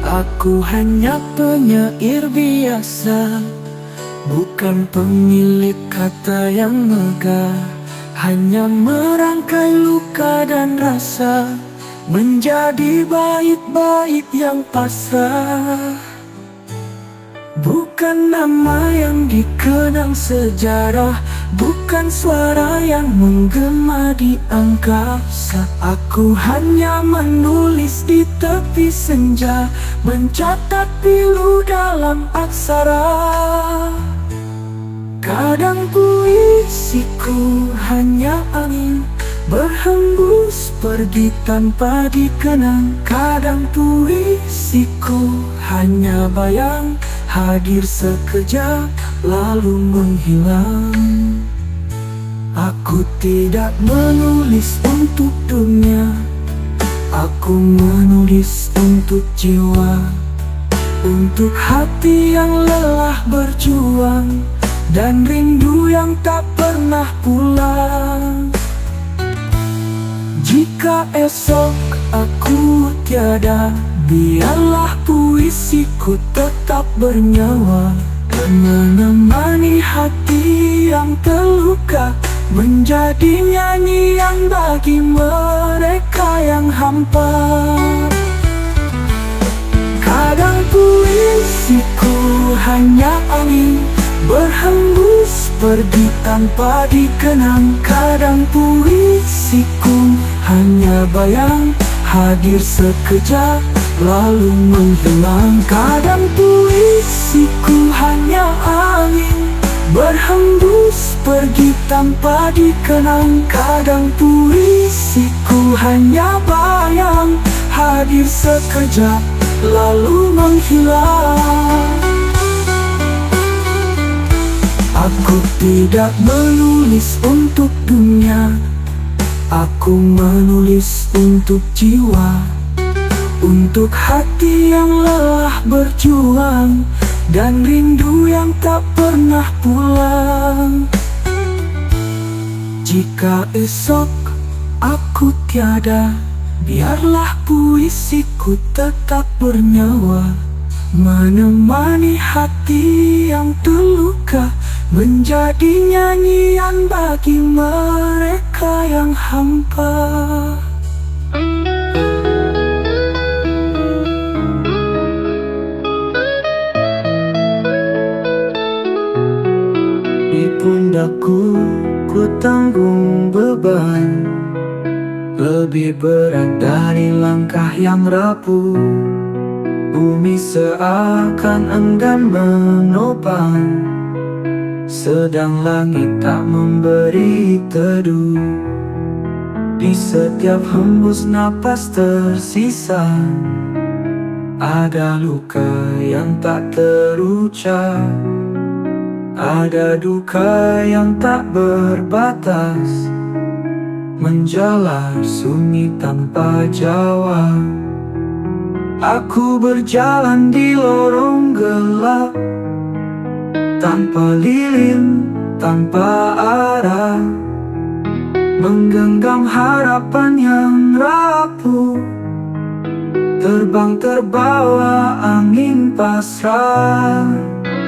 Aku hanya penyair biasa, bukan pemilik kata yang megah. Hanya merangkai luka dan rasa menjadi bait-bait yang pasrah. Bukan nama yang dikenang sejarah, bukan suara yang menggema di angkasa. Aku hanya menulis di tepi senja, mencatat pilu dalam aksara. Kadang puisiku hanya angin berhembus pergi tanpa dikenang. Kadang puisiku hanya bayang hadir sekejap lalu menghilang. Aku tidak menulis untuk dunia, aku menulis untuk jiwa, untuk hati yang lelah berjuang dan rindu yang tak pernah pulang. Jika esok aku tiada, biarlah puisiku tetap bernyawa, menemani hati yang terluka, menjadi nyanyian bagi mereka yang hampa. Kadang puisiku hanya angin berhembus pergi tanpa dikenang. Kadang puisiku hanya bayang hadir sekejap lalu menghilang. Kadang puisiku hanya angin berhembus pergi tanpa dikenang. Kadang puisiku hanya bayang hadir sekejap lalu menghilang. Aku tidak menulis untuk dunia, aku menulis untuk jiwa, untuk hati yang lelah berjuang dan rindu yang tak pernah pulang. Jika esok aku tiada, biarlah puisiku tetap bernyawa, menemani hati yang terluka, menjadi nyanyian bagi mereka yang hampa. Di pundakku ku tanggung beban lebih berat dari langkah yang rapuh. Bumi seakan enggan menopang, sedang langit tak memberi teduh. Di setiap hembus napas tersisa, ada luka yang tak terucap, ada duka yang tak berbatas, menjalar sunyi tanpa jawab. Aku berjalan di lorong gelap, tanpa lilin, tanpa arah, menggenggam harapan yang rapuh, terbang terbawa angin pasrah.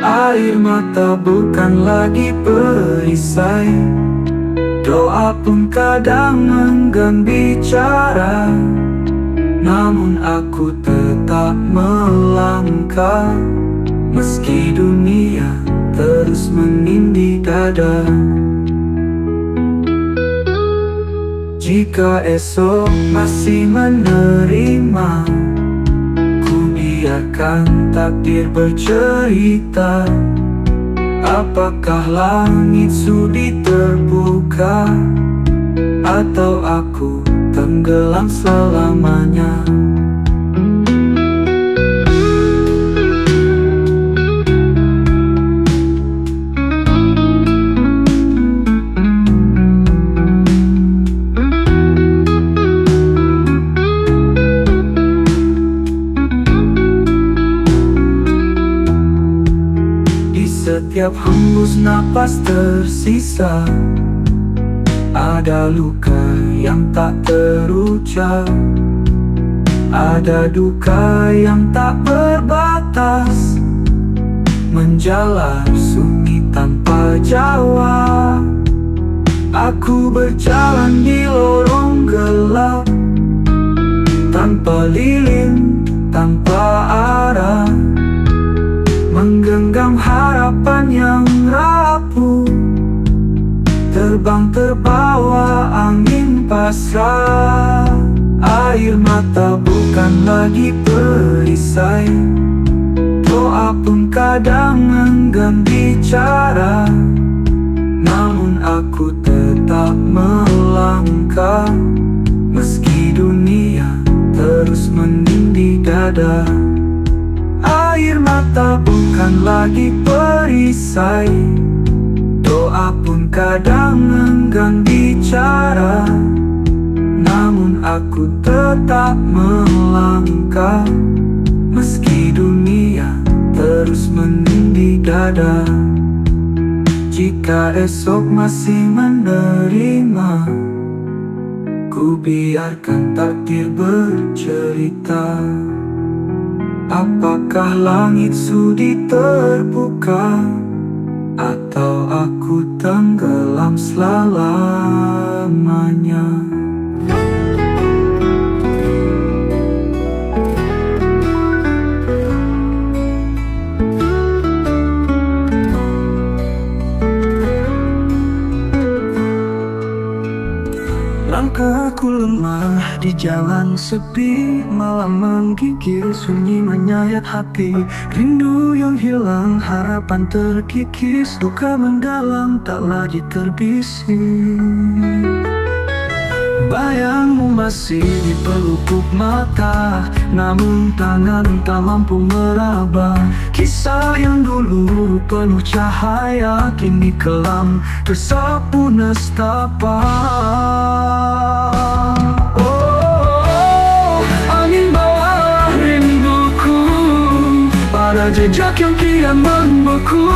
Air mata bukan lagi perisai, doa pun kadang enggan bicara. Namun aku tetap melangkah, meski dunia terus menindih dada. Jika esok masih menerima, ku biarkan takdir bercerita. Apakah langit sudi terbuka, atau aku tenggelam selamanya. Di setiap hembus napas tersisa, ada luka yang tak terucap, Ada duka yang tak berbatas, menjalar sunyi tanpa jawab. Aku berjalan di lorong gelap, tanpa lilin, tanpa arah, menggenggam harapan yang rapuh, terbang terbawa angin pasrah. Air mata bukan lagi perisai, doa pun kadang enggan bicara. Namun aku tetap melangkah, meski dunia terus menindih dada. Air mata bukan lagi perisai, doa pun kadang enggan bicara. Namun aku tetap melangkah, meski dunia terus menindih dada. Jika esok masih menerima, ku biarkan takdir bercerita. Apakah langit sudi terbuka, atau aku tenggelam selamanya? Langkahku lemah di jalan sepi, malam menggigil sunyi menyayat hati. Rindu yang hilang, harapan terkikis, duka mendalam tak lagi terbisik. Bayangmu masih di pelupuk mata, namun tangan tak mampu meraba. Kisah yang dulu penuh cahaya, kini kelam tersapu nestapa. Angin bawa rinduku pada jejak yang kian membeku.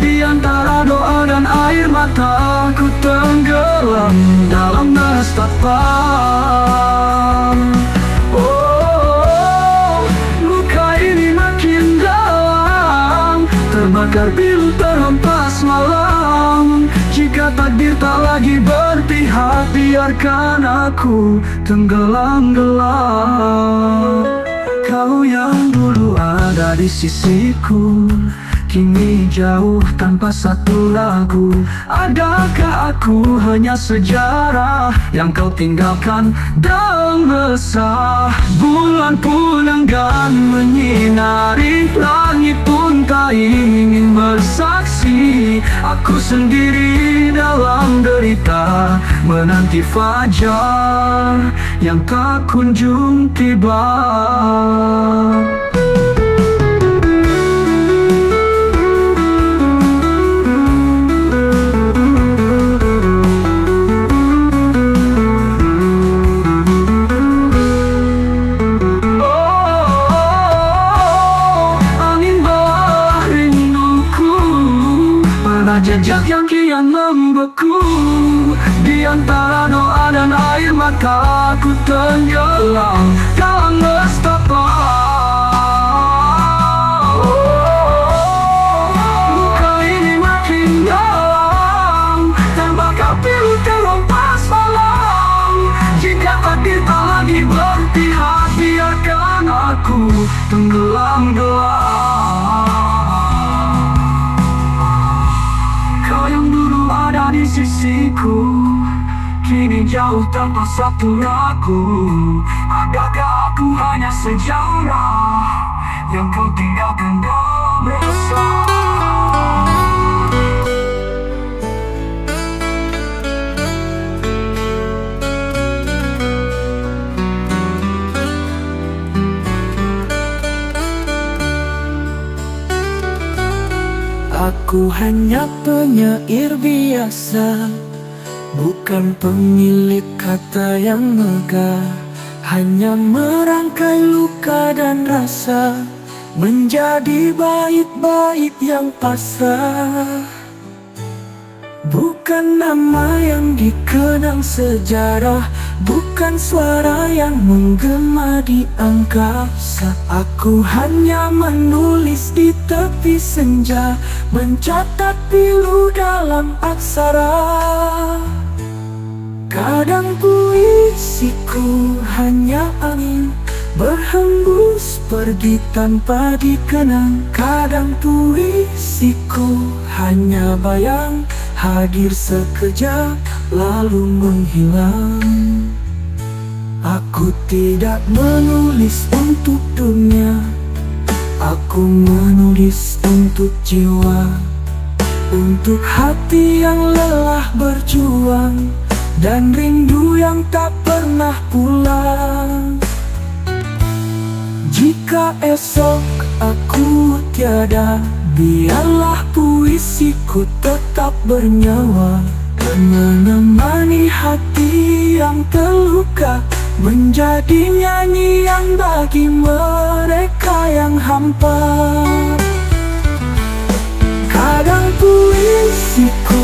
Di antara doa dan air mata, ku tenggelam dalam nestapa. Luka ini makin dalam, terbakar biru terhempas malam. Jika takdir tak lagi berpihak, biarkan aku tenggelam gelap. Kau yang dulu ada di sisiku, kini jauh tanpa satu lagu. Adakah aku hanya sejarah yang kau tinggalkan dalam resah? Bulan pun enggan menyinari, langit pun tak ingin bersaksi. Aku sendiri dalam derita, menanti fajar yang tak kunjung tiba. Jejak yang kian membeku, di antara doa dan air mata, ku tenggelam dalam nestapa. Luka ini makin dalam, terbakar biru terhempas malam. Jika takdir tak lagi berpihak, biarkan aku tenggelam gelap. Di sisiku, kini jauh tanpa satu ragu. Adakah aku hanya sejarah yang kau tinggalkan dalam resah? Aku hanya penyair biasa, bukan pemilik kata yang megah. Hanya merangkai luka dan rasa menjadi bait-bait yang pasrah. Bukan nama yang dikenang sejarah, bukan suara yang menggema di angkasa. Aku hanya menulis di tepi senja, mencatat pilu dalam aksara. Kadang puisiku hanya angin berhembus pergi tanpa dikenang. Kadang puisiku hanya bayang hadir sekejap lalu menghilang. Aku tidak menulis untuk dunia, aku menulis untuk jiwa, untuk hati yang lelah berjuang dan rindu yang tak pernah pulang. Jika esok aku tiada, biarlah puisiku tetap bernyawa, menemani hati yang terluka, menjadi nyanyian bagi mereka yang hampa. Kadang puisiku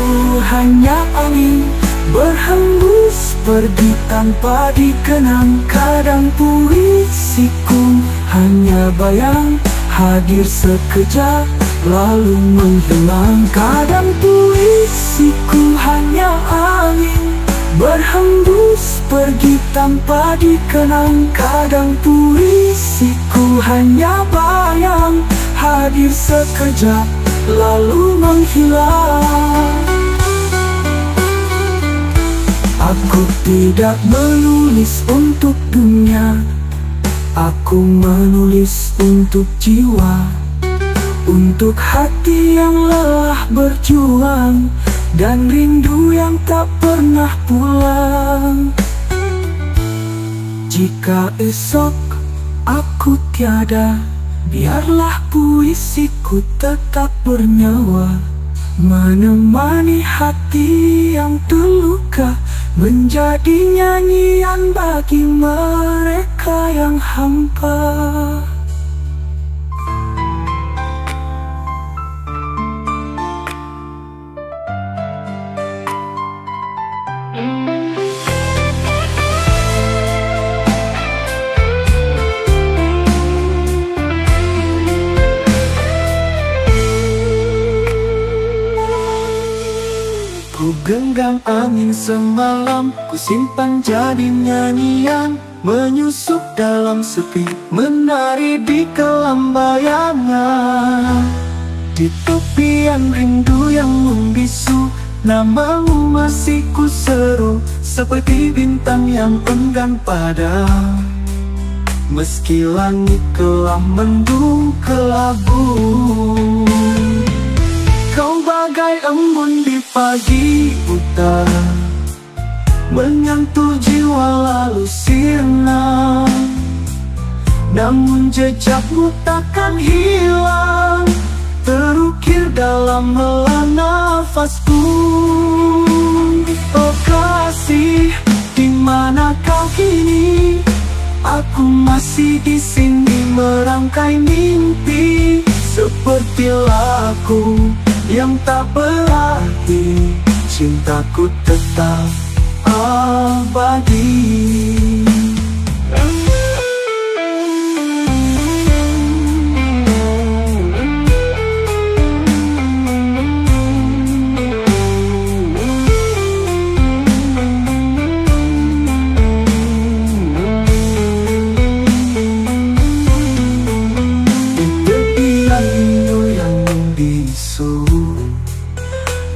hanya angin berhembus pergi tanpa dikenang. Kadang puisiku hanya bayang hadir sekejap lalu menghilang. Kadang puisiku hanya angin berhembus pergi tanpa dikenang. Kadang puisiku hanya bayang hadir sekejap lalu menghilang. Aku tidak menulis untuk dunia, aku menulis untuk jiwa, untuk hati yang lelah berjuang dan rindu yang tak pernah pulang. Jika esok aku tiada, biarlah puisiku tetap bernyawa, menemani hati yang terluka, menjadi nyanyian bagi mereka yang hampa. Ku genggam angin semalam, ku simpan jadi nyanyian, menyusup dalam sepi, menari di kelam bayangan. Di tepian rindu yang membisu, namamu masih ku seru, seperti bintang yang enggan padam. Meski langit telah mendung kelabu, kau bagai embun di pagi buta, menyentuh jiwa lalu sirna. Namun jejakmu takkan hilang, terukir dalam helaan nafasku. Oh kasih, di mana kau kini? Aku masih di sini merangkai mimpi, seperti laku yang tak berarti, cintaku tetap abadi.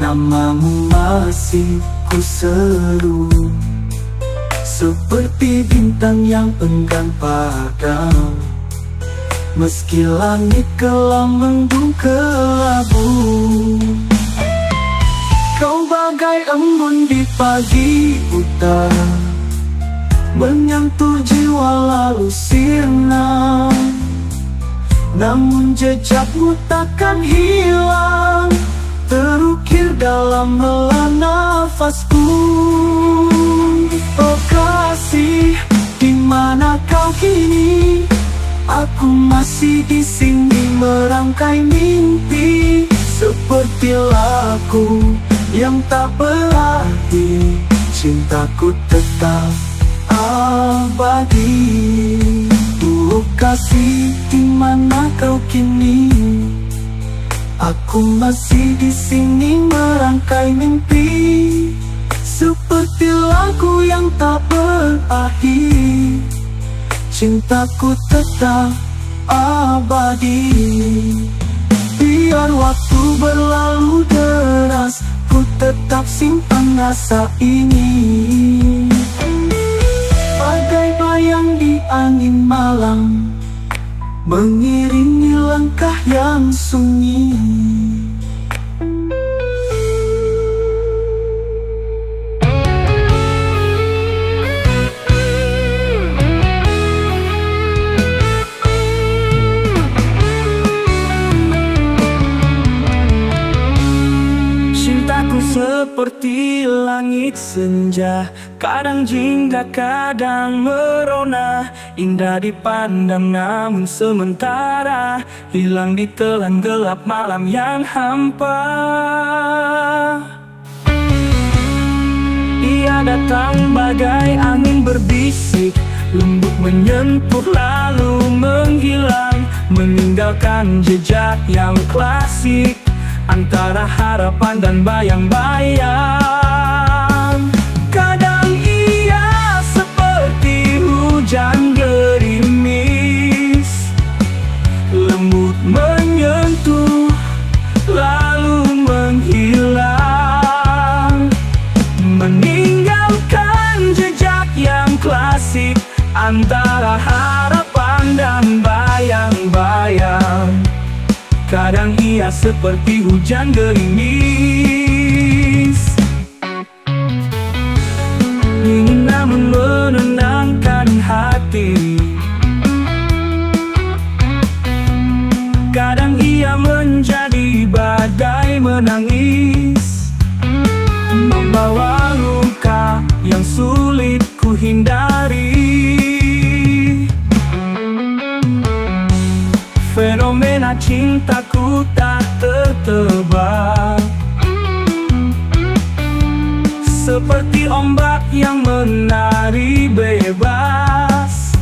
Namamu masih ku seru, seperti bintang yang enggan padam. Meski langit kelam mendung kelabu, kau bagai embun di pagi buta, menyentuh jiwa lalu sirna. Namun jejakmu takkan hilang, terukir dalam helaan nafasku. Oh kasih, di mana kau kini? Aku masih di sini merangkai mimpi, seperti laku yang tak berarti. Cintaku tetap abadi. Oh kasih, di mana kau kini? Aku masih di sini merangkai mimpi, seperti lagu yang tak berakhir. Cintaku tetap abadi. Biar waktu berlalu deras, ku tetap simpan rasa ini. Bagai bayang di angin malam, mengiringi langkah yang sunyi. Cintaku seperti langit senja, kadang jingga, kadang merona. Indah dipandang namun sementara, hilang di telan gelap malam yang hampa. Ia datang bagai angin berbisik, lembut menyentuh lalu menghilang, meninggalkan jejak yang klasik antara harapan dan bayang-bayang. Kadang ia seperti hujan gerimis, lembut menyentuh lalu menghilang, meninggalkan jejak yang klasik antara harapan dan bayang-bayang. Kadang ia seperti hujan gerimis, ingin namun menenangkan hati. Kadang ia menjadi badai menangis, membawa luka yang sulit ku hindari. Fenomena cintaku tak tertebak, seperti ombak yang menari bebas.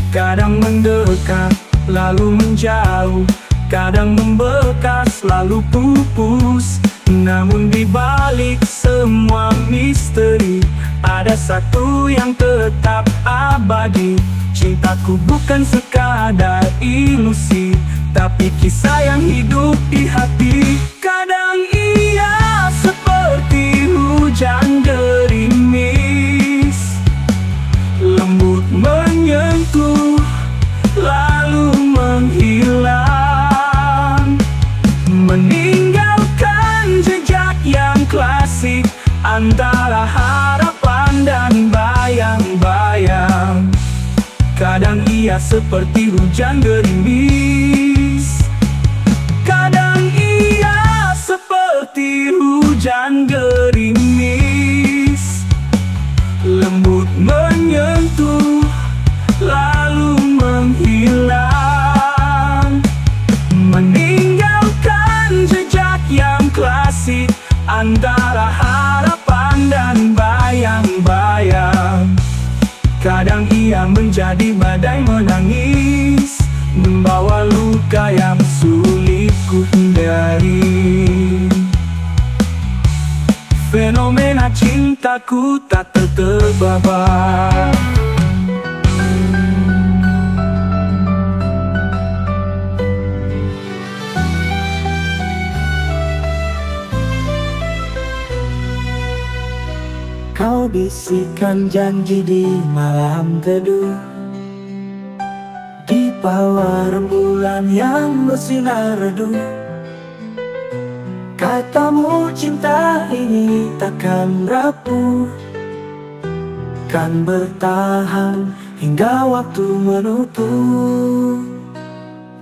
Kadang mendekat lalu menjauh, kadang membekas lalu pupus. Namun di balik semua misteri, ada satu yang tetap abadi. Cintaku bukan sekadar ilusi, tapi kisah yang hidup di hati. Kadang ia seperti hujan gerimis, lembut menyentuh lalu menghilang, meninggalkan jejak yang klasik antara harapan dan bayang-bayang. Kadang ia seperti hujan gerimis, kadang ia seperti hujan gerimis, lembut menyentuh lalu menghilang, meninggalkan jejak yang klasik antara harapan dan bayang-bayang. Kadang ia menjadi badai menangis, membawa luka yang sulit ku hindari. Fenomena cintaku tak tertebak. Kau bisikan janji di malam teduh, di bawah rembulan yang bersinar redup. Katamu cinta ini takkan rapuh, kan bertahan hingga waktu menutup.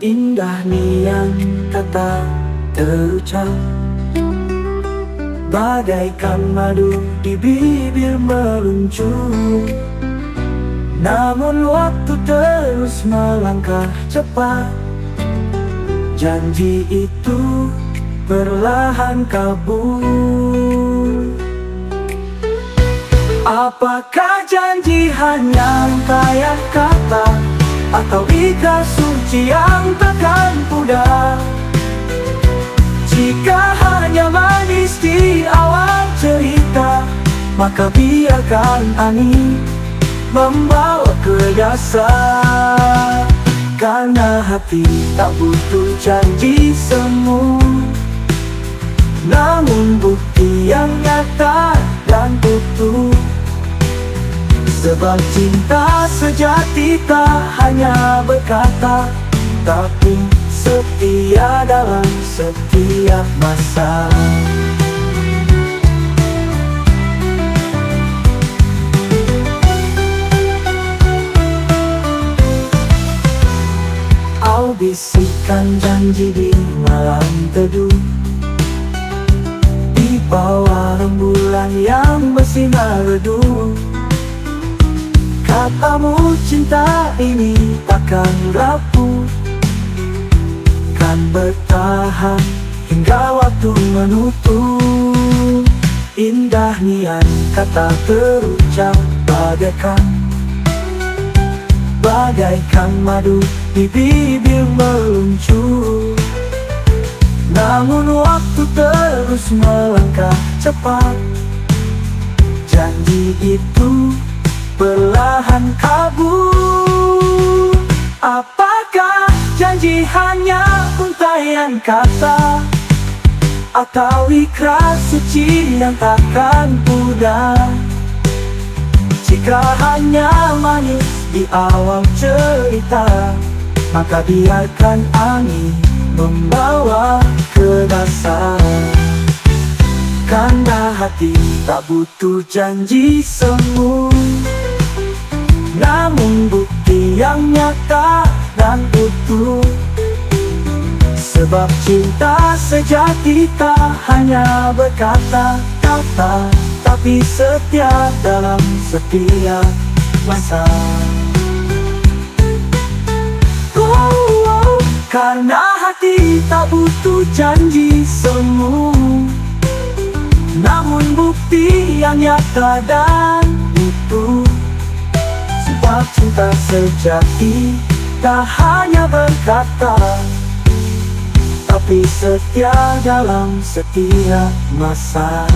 Indah niat kata terucap, bagaikan madu di bibir meluncur. Namun waktu terus melangkah cepat, janji itu perlahan kabur. Apakah janji hanya rangkaian kata, atau ikhlas suci yang takkan pudar? Jika hanya manis di awal cerita, maka biarkan angin membawa ke dasar. Karena hati tak butuh janji semu, namun bukti yang nyata dan utuh. Sebab cinta sejati tak hanya berkata, tapi setia dalam setiap masa. Kau bisikan janji di malam teduh, di bawah rembulan yang bersinar redup. Katamu cinta ini takkan rapuh, kan bertahan hingga waktu menutup. Indah niat kata terucap bagaikan madu di bibir meluncur. Namun waktu terus melangkah cepat, janji itu perlahan kabur. Apakah janji hanya untaian kata, atau ikhlas suci yang takkan pudar? Jika hanya manis di awal cerita, maka biarkan angin membawa ke dasar. Karena hati tak butuh janji semu, namun bukti yang nyata dan utuh. Sebab cinta sejati tak hanya berkata-kata, tapi setia dalam setiap masa. Karena hati tak butuh janji semu, namun bukti yang nyata dan utuh. Sebab cinta sejati tak hanya berkata, tapi setia dalam setiap masa.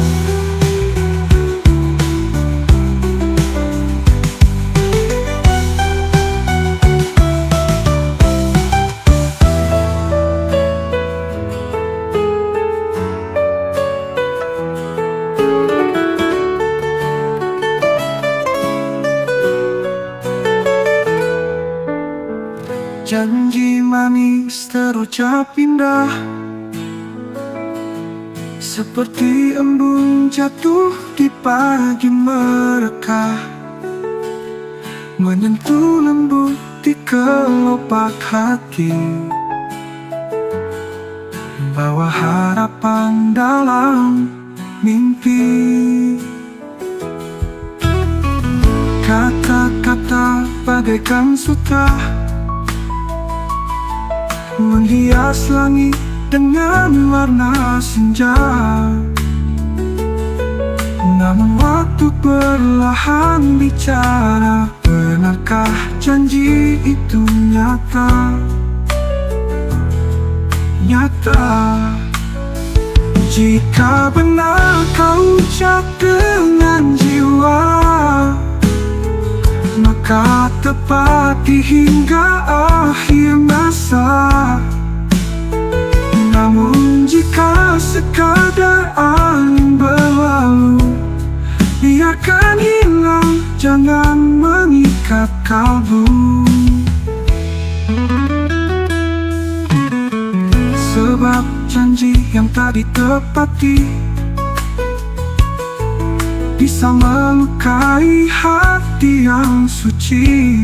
Janji manis terucap indah, seperti embun jatuh di pagi merekah, menyentuh lembut di kelopak hati, bawa harapan dalam mimpi. Kata-kata bagaikan sutra menghias langit dengan warna senja. Namun waktu perlahan bicara, benarkah janji itu nyata? Nyata. Jika benar kau ucap dengan jiwa, maka tepati hingga akhir masa. Namun jika sekadar angin berlalu, biarkan hilang, jangan mengikat kalbu. Sebab janji yang tak ditepati bisa melukai hati yang suci.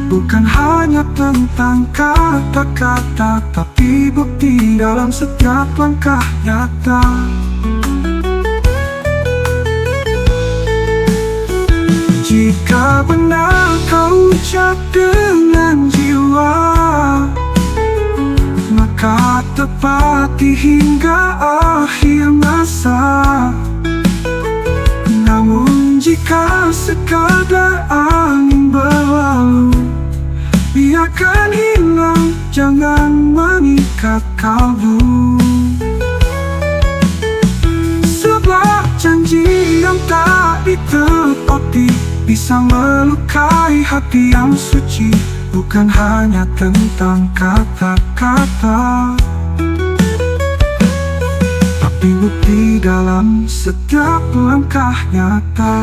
Bukan hanya tentang kata-kata, tapi bukti dalam setiap langkah nyata. Jika benar kau ucap dengan jiwa, maka tepati hingga akhir masa. Namun jika sekadar angin berlalu, biarkan hilang, jangan mengikat kalbu. Sebab janji yang tak ditepati bisa melukai hati yang suci. Bukan hanya tentang kata-kata, tapi bukti dalam setiap langkah nyata.